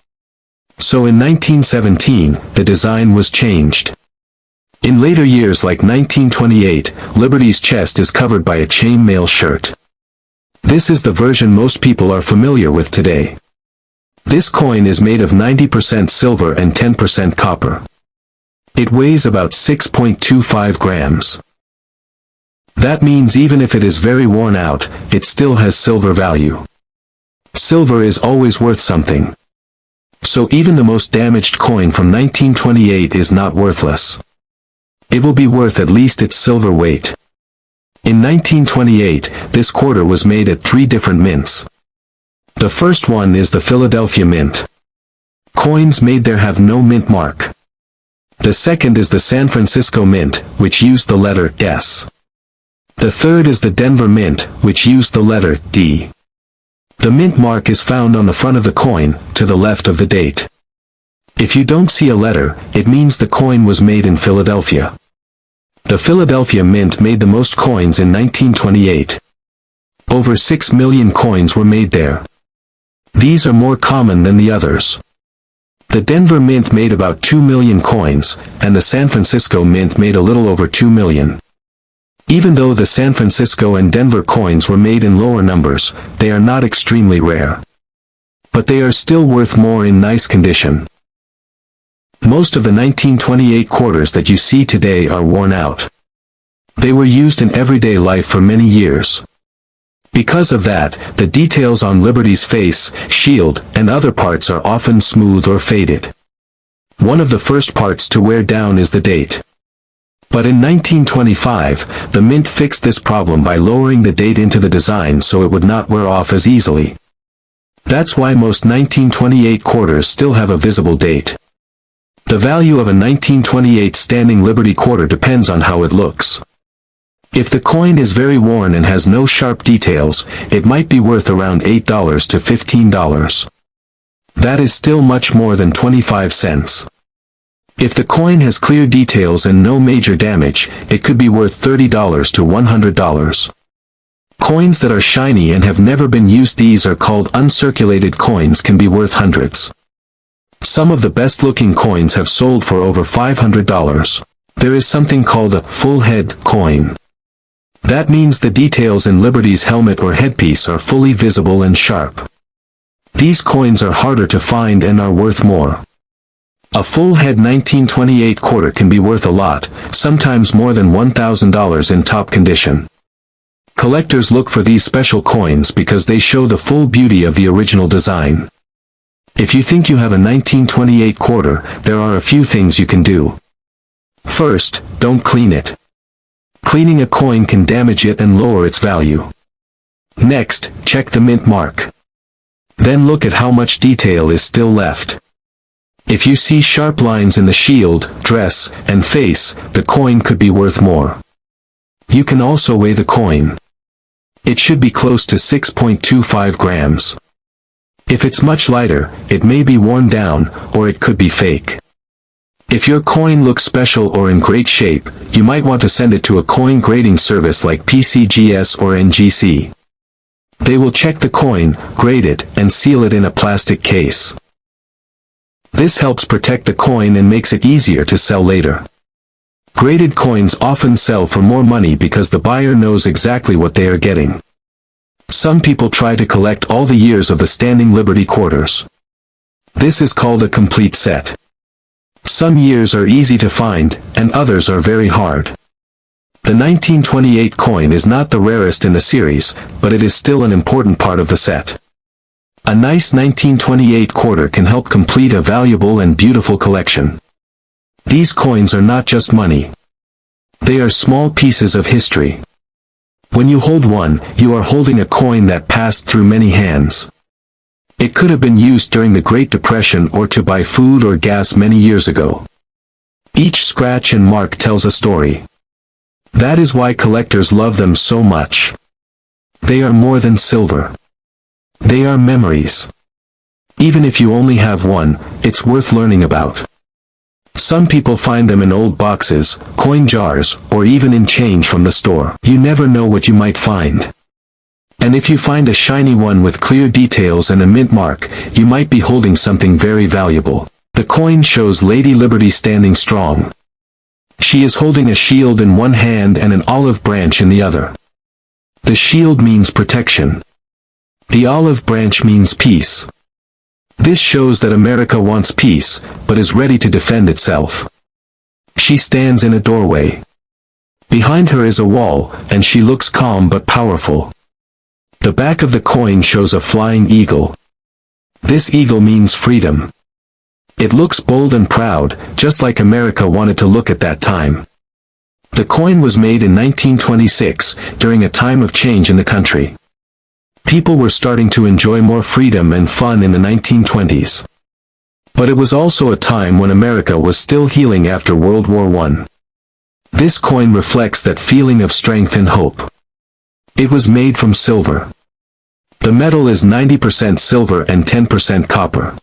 So in 1917, the design was changed. In later years like 1928, Liberty's chest is covered by a chainmail shirt. This is the version most people are familiar with today. This coin is made of 90% silver and 10% copper. It weighs about 6.25 grams. That means even if it is very worn out, it still has silver value. Silver is always worth something. So even the most damaged coin from 1928 is not worthless. It will be worth at least its silver weight. In 1928, this quarter was made at 3 different mints. The first one is the Philadelphia Mint. Coins made there have no mint mark. The second is the San Francisco Mint, which used the letter S. The third is the Denver Mint, which used the letter D. The mint mark is found on the front of the coin, to the left of the date. If you don't see a letter, it means the coin was made in Philadelphia. The Philadelphia Mint made the most coins in 1928. Over 6 million coins were made there. These are more common than the others. The Denver Mint made about 2 million coins, and the San Francisco Mint made a little over 2 million. Even though the San Francisco and Denver coins were made in lower numbers, they are not extremely rare. But they are still worth more in nice condition. Most of the 1928 quarters that you see today are worn out. They were used in everyday life for many years. Because of that, the details on Liberty's face, shield, and other parts are often smooth or faded. One of the first parts to wear down is the date. But in 1925, the Mint fixed this problem by lowering the date into the design so it would not wear off as easily. That's why most 1928 quarters still have a visible date. The value of a 1928 standing Liberty quarter depends on how it looks. If the coin is very worn and has no sharp details, it might be worth around $8 to $15. That is still much more than 25 cents. If the coin has clear details and no major damage, it could be worth $30 to $100. Coins that are shiny and have never been used, these are called uncirculated coins, can be worth hundreds. Some of the best-looking coins have sold for over $500. There is something called a full head coin. That means the details in Liberty's helmet or headpiece are fully visible and sharp. These coins are harder to find and are worth more. A full head 1928 quarter can be worth a lot, sometimes more than $1,000 in top condition. Collectors look for these special coins because they show the full beauty of the original design. If you think you have a 1928 quarter, there are a few things you can do. First, don't clean it. Cleaning a coin can damage it and lower its value. Next, check the mint mark. Then look at how much detail is still left. If you see sharp lines in the shield, dress, and face, the coin could be worth more. You can also weigh the coin. It should be close to 6.25 grams. If it's much lighter, it may be worn down, or it could be fake. If your coin looks special or in great shape, you might want to send it to a coin grading service like PCGS or NGC. They will check the coin, grade it, and seal it in a plastic case. This helps protect the coin and makes it easier to sell later. Graded coins often sell for more money because the buyer knows exactly what they are getting. Some people try to collect all the years of the standing Liberty quarters. This is called a complete set. Some years are easy to find, and others are very hard. The 1928 coin is not the rarest in the series, but it is still an important part of the set. A nice 1928 quarter can help complete a valuable and beautiful collection. These coins are not just money. They are small pieces of history. When you hold one, you are holding a coin that passed through many hands. It could have been used during the Great Depression or to buy food or gas many years ago. Each scratch and mark tells a story. That is why collectors love them so much. They are more than silver. They are memories. Even if you only have one, it's worth learning about. Some people find them in old boxes, coin jars, or even in change from the store. You never know what you might find. And if you find a shiny one with clear details and a mint mark, you might be holding something very valuable. The coin shows Lady Liberty standing strong. She is holding a shield in one hand and an olive branch in the other. The shield means protection. The olive branch means peace. This shows that America wants peace, but is ready to defend itself. She stands in a doorway. Behind her is a wall, and she looks calm but powerful. The back of the coin shows a flying eagle. This eagle means freedom. It looks bold and proud, just like America wanted to look at that time. The coin was made in 1926, during a time of change in the country. People were starting to enjoy more freedom and fun in the 1920s. But it was also a time when America was still healing after World War I. This coin reflects that feeling of strength and hope. It was made from silver. The metal is 90% silver and 10% copper.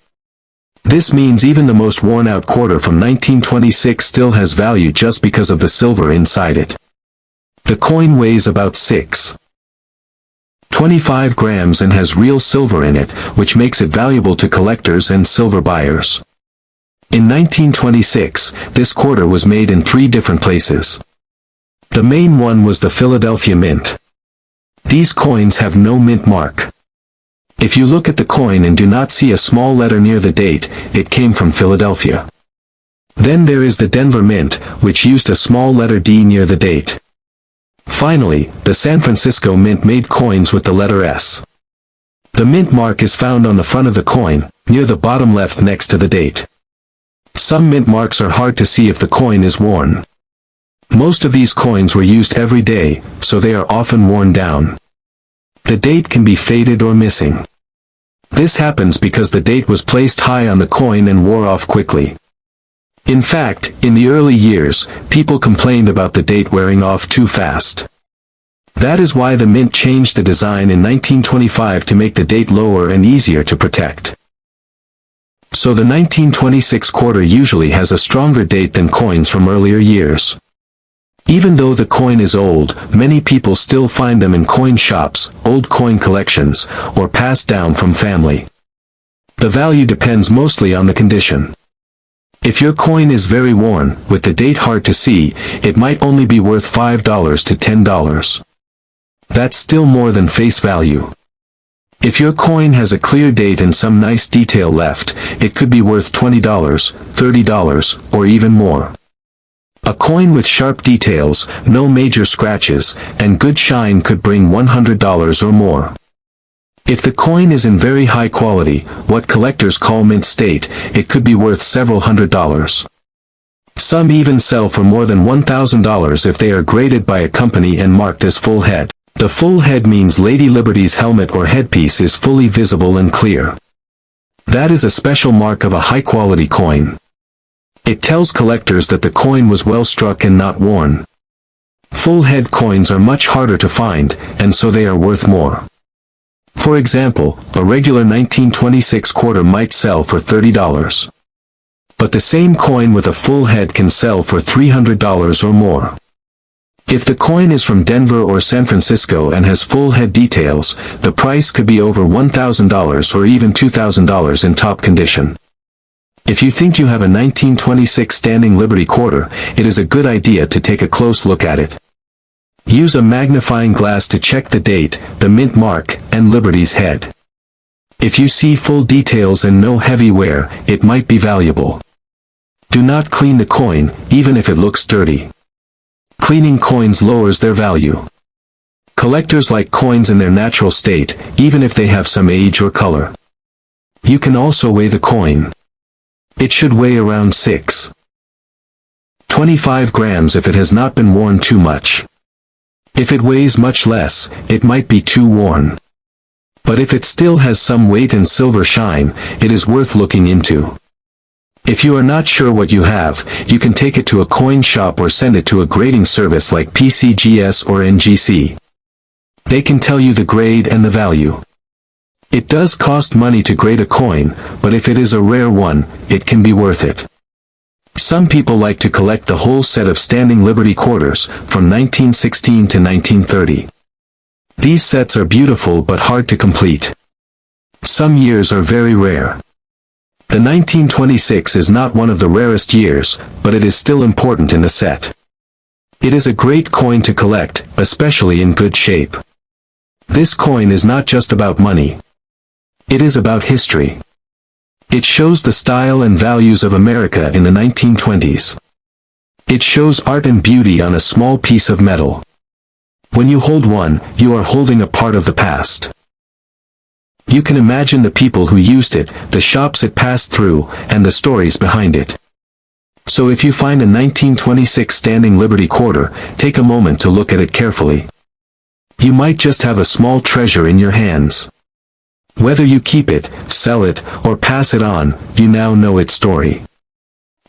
This means even the most worn-out quarter from 1926 still has value just because of the silver inside it. The coin weighs about 6.25 grams and has real silver in it, which makes it valuable to collectors and silver buyers. In 1926, this quarter was made in 3 different places. The main one was the Philadelphia Mint. These coins have no mint mark. If you look at the coin and do not see a small letter near the date, it came from Philadelphia. Then there is the Denver Mint, which used a small letter D near the date. Finally, the San Francisco Mint made coins with the letter S. The mint mark is found on the front of the coin, near the bottom left next to the date. Some mint marks are hard to see if the coin is worn. Most of these coins were used every day, so they are often worn down. The date can be faded or missing. This happens because the date was placed high on the coin and wore off quickly. In fact, in the early years, people complained about the date wearing off too fast. That is why the mint changed the design in 1925 to make the date lower and easier to protect. So the 1926 quarter usually has a stronger date than coins from earlier years. Even though the coin is old, many people still find them in coin shops, old coin collections, or passed down from family. The value depends mostly on the condition. If your coin is very worn, with the date hard to see, it might only be worth $5 to $10. That's still more than face value. If your coin has a clear date and some nice detail left, it could be worth $20, $30, or even more. A coin with sharp details, no major scratches, and good shine could bring $100 or more. If the coin is in very high quality, what collectors call mint state, it could be worth several $100s. Some even sell for more than $1,000 if they are graded by a company and marked as full head. The full head means Lady Liberty's helmet or headpiece is fully visible and clear. That is a special mark of a high-quality coin. It tells collectors that the coin was well struck and not worn. Full head coins are much harder to find, and so they are worth more. For example, a regular 1926 quarter might sell for $30. But the same coin with a full head can sell for $300 or more. If the coin is from Denver or San Francisco and has full head details, the price could be over $1,000 or even $2,000 in top condition. If you think you have a 1926 Standing Liberty quarter, it is a good idea to take a close look at it. Use a magnifying glass to check the date, the mint mark, and Liberty's head. If you see full details and no heavy wear, it might be valuable. Do not clean the coin, even if it looks dirty. Cleaning coins lowers their value. Collectors like coins in their natural state, even if they have some age or color. You can also weigh the coin. It should weigh around 6.25 grams if it has not been worn too much. If it weighs much less, it might be too worn. But if it still has some weight and silver shine, it is worth looking into. If you are not sure what you have, you can take it to a coin shop or send it to a grading service like PCGS or NGC. They can tell you the grade and the value. It does cost money to grade a coin, but if it is a rare one, it can be worth it. Some people like to collect the whole set of Standing Liberty quarters, from 1916 to 1930. These sets are beautiful but hard to complete. Some years are very rare. The 1926 is not one of the rarest years, but it is still important in the set. It is a great coin to collect, especially in good shape. This coin is not just about money. It is about history. It shows the style and values of America in the 1920s. It shows art and beauty on a small piece of metal. When you hold one, you are holding a part of the past. You can imagine the people who used it, the shops it passed through, and the stories behind it. So if you find a 1926 Standing Liberty quarter, take a moment to look at it carefully. You might just have a small treasure in your hands. Whether you keep it, sell it, or pass it on, you now know its story.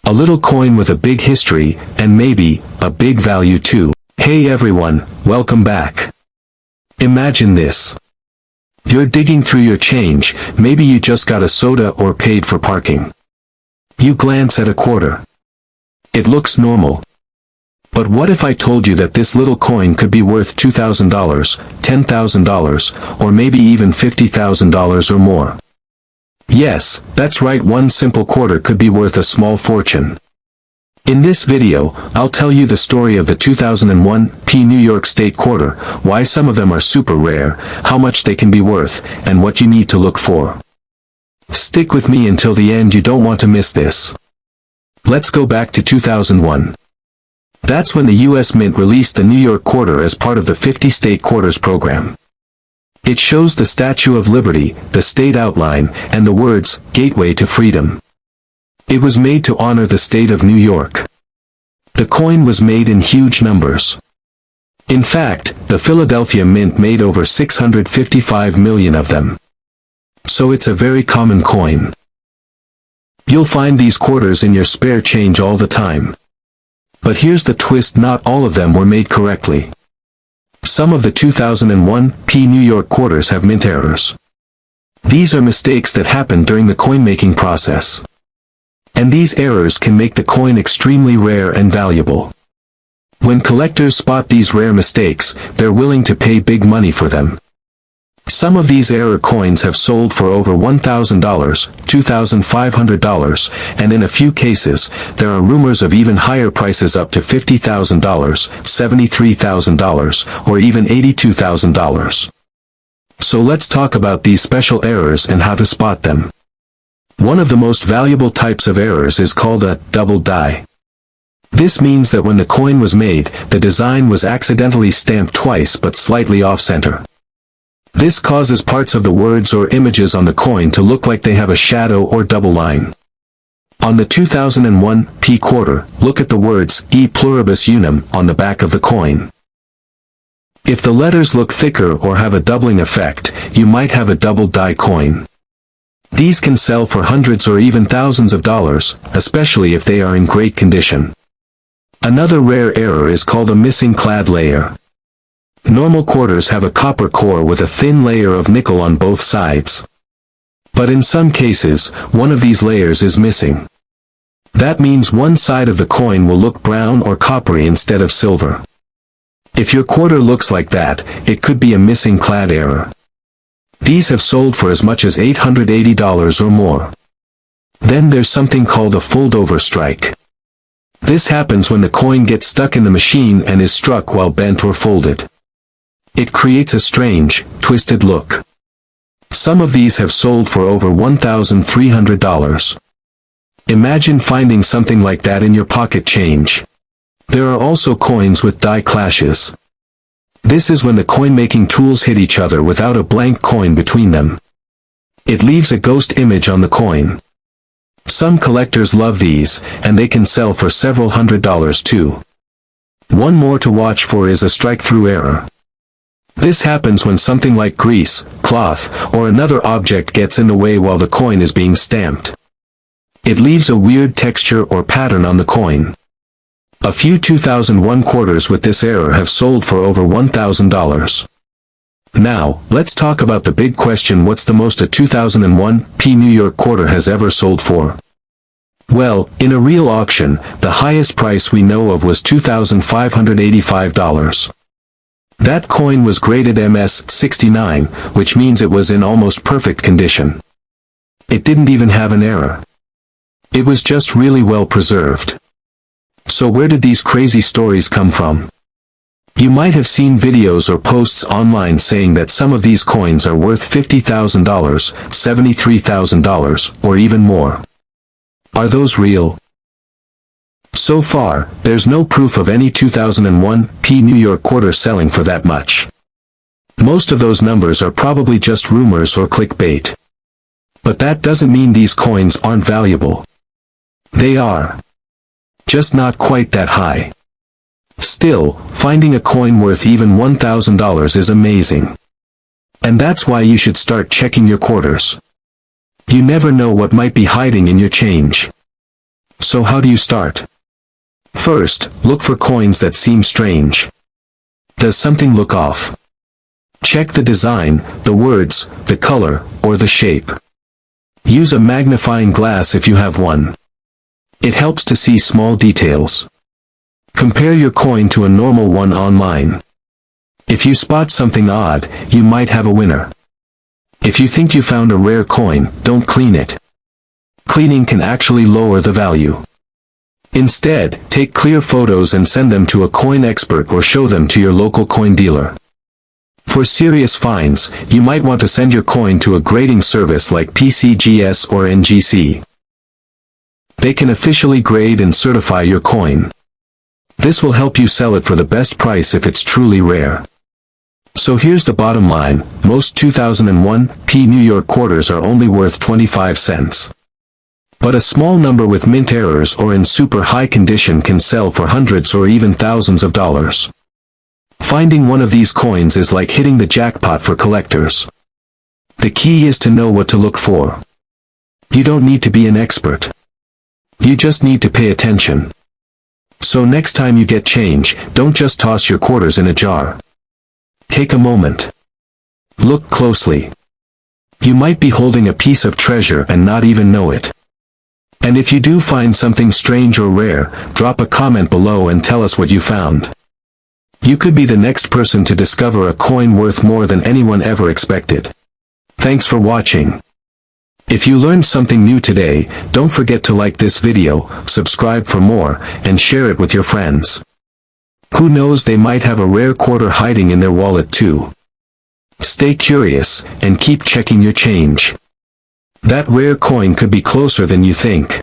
A little coin with a big history, and maybe, a big value too. Hey everyone, welcome back. Imagine this. You're digging through your change, maybe you just got a soda or paid for parking. You glance at a quarter. It looks normal. But what if I told you that this little coin could be worth $2,000, $10,000, or maybe even $50,000 or more? Yes, that's right, one simple quarter could be worth a small fortune. In this video, I'll tell you the story of the 2001 New York State quarter, why some of them are super rare, how much they can be worth, and what you need to look for. Stick with me until the end, you don't want to miss this. Let's go back to 2001. That's when the U.S. Mint released the New York quarter as part of the 50-state quarters program. It shows the Statue of Liberty, the state outline, and the words, "Gateway to Freedom." It was made to honor the state of New York. The coin was made in huge numbers. In fact, the Philadelphia Mint made over 655 million of them. So it's a very common coin. You'll find these quarters in your spare change all the time. But here's the twist: not all of them were made correctly. Some of the 2001 New York quarters have mint errors. These are mistakes that happen during the coin-making process. And these errors can make the coin extremely rare and valuable. When collectors spot these rare mistakes, they're willing to pay big money for them. Some of these error coins have sold for over $1,000, $2,500, and in a few cases, there are rumors of even higher prices up to $50,000, $73,000, or even $82,000. So let's talk about these special errors and how to spot them. One of the most valuable types of errors is called a double die. This means that when the coin was made, the design was accidentally stamped twice but slightly off-center. This causes parts of the words or images on the coin to look like they have a shadow or double line. On the 2001 quarter, look at the words "E pluribus unum" on the back of the coin. If the letters look thicker or have a doubling effect, you might have a double die coin. These can sell for hundreds or even thousands of dollars, especially if they are in great condition. Another rare error is called a missing clad layer. Normal quarters have a copper core with a thin layer of nickel on both sides. But in some cases, one of these layers is missing. That means one side of the coin will look brown or coppery instead of silver. If your quarter looks like that, it could be a missing clad error. These have sold for as much as $880 or more. Then there's something called a fold-over strike. This happens when the coin gets stuck in the machine and is struck while bent or folded. It creates a strange, twisted look. Some of these have sold for over $1,300. Imagine finding something like that in your pocket change. There are also coins with die clashes. This is when the coin-making tools hit each other without a blank coin between them. It leaves a ghost image on the coin. Some collectors love these, and they can sell for several $100s too. One more to watch for is a strike-through error. This happens when something like grease, cloth, or another object gets in the way while the coin is being stamped. It leaves a weird texture or pattern on the coin. A few 2001 quarters with this error have sold for over $1,000. Now, let's talk about the big question: what's the most a 2001 New York quarter has ever sold for? Well, in a real auction, the highest price we know of was $2,585. That coin was graded MS-69, which means it was in almost perfect condition. It didn't even have an error. It was just really well preserved. So where did these crazy stories come from? You might have seen videos or posts online saying that some of these coins are worth $50,000, $73,000, or even more. Are those real? So far, there's no proof of any 2001 New York quarter selling for that much. Most of those numbers are probably just rumors or clickbait. But that doesn't mean these coins aren't valuable. They are. Just not quite that high. Still, finding a coin worth even $1,000 is amazing. And that's why you should start checking your quarters. You never know what might be hiding in your change. So how do you start? First, look for coins that seem strange. Does something look off? Check the design, the words, the color, or the shape. Use a magnifying glass if you have one. It helps to see small details. Compare your coin to a normal one online. If you spot something odd, you might have a winner. If you think you found a rare coin, don't clean it. Cleaning can actually lower the value. Instead, take clear photos and send them to a coin expert or show them to your local coin dealer. For serious finds, you might want to send your coin to a grading service like PCGS or NGC. They can officially grade and certify your coin. This will help you sell it for the best price if it's truly rare. So here's the bottom line, most 2001 P New York quarters are only worth 25 cents. But a small number with mint errors or in super high condition can sell for hundreds or even thousands of dollars. Finding one of these coins is like hitting the jackpot for collectors. The key is to know what to look for. You don't need to be an expert. You just need to pay attention. So next time you get change, don't just toss your quarters in a jar. Take a moment. Look closely. You might be holding a piece of treasure and not even know it. And if you do find something strange or rare, drop a comment below and tell us what you found. You could be the next person to discover a coin worth more than anyone ever expected. Thanks for watching. If you learned something new today, don't forget to like this video, subscribe for more, and share it with your friends. Who knows, they might have a rare quarter hiding in their wallet too. Stay curious, and keep checking your change. That rare coin could be closer than you think.